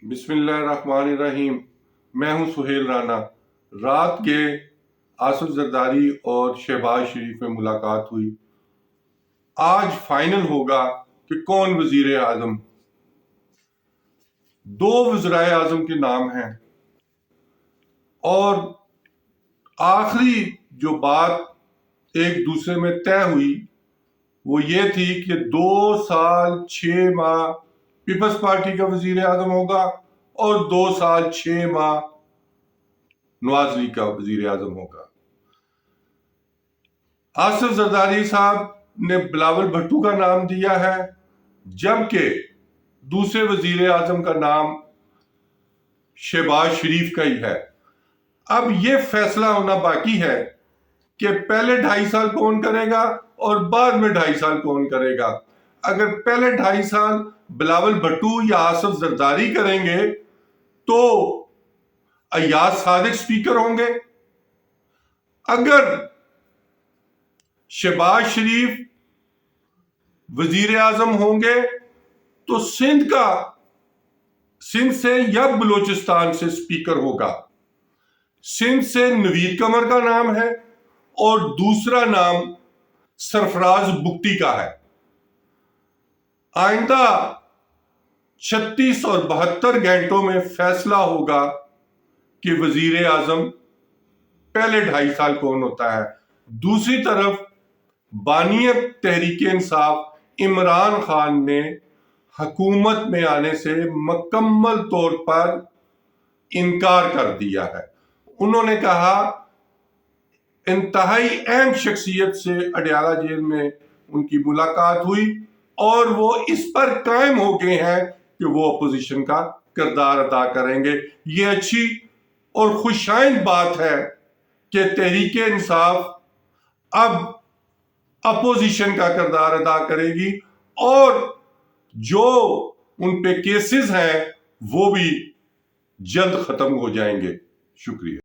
बिस्मिल्लाहिर्रहमानिर्रहीम। मैं हूं सुहेल राना। रात के आसिफ जरदारी और शहबाज शरीफ में मुलाकात हुई। आज फाइनल होगा कि कौन वजीर आजम। दो वज़राए आजम के नाम हैं और आखिरी जो बात एक दूसरे में तय हुई वो ये थी कि 2 साल 6 माह पीपल्स पार्टी का वजीर आजम होगा और 2 साल 6 माह नवाज लीग का वजीर आजम होगा। आसिफ जरदारी साहब ने बिलावल भुट्टो का नाम दिया है, जबकि दूसरे वजीर आजम का नाम शहबाज शरीफ का ही है। अब यह फैसला होना बाकी है कि पहले 2.5 साल कौन करेगा और बाद में 2.5 साल कौन करेगा। अगर पहले 2.5 साल बिलावल भुट्टो या आसिफ जरदारी करेंगे तो अय्याज सादिक स्पीकर होंगे। अगर शहबाज शरीफ वजीर आजम होंगे तो सिंध से या बलूचिस्तान से स्पीकर होगा। सिंध से नवीद कमर का नाम है और दूसरा नाम सरफराज बुगटी का है। आइंदा 36 और 72 घंटों में फैसला होगा कि वजीर आजम पहले 2.5 साल कौन होता है। दूसरी तरफ बानी तहरीक इंसाफ इमरान खान ने हुकूमत में आने से मुकम्मल तौर पर इनकार कर दिया है। उन्होंने कहा, इंतहाई अहम शख्सियत से अडयाला जेल में उनकी मुलाकात हुई और वो इस पर कायम हो गए हैं कि वो अपोजिशन का किरदार अदा करेंगे। ये अच्छी और खुशाइंद बात है कि तहरीक इंसाफ अब अपोजिशन का किरदार अदा करेगी और जो उन पे केसेस हैं वो भी जल्द खत्म हो जाएंगे। शुक्रिया।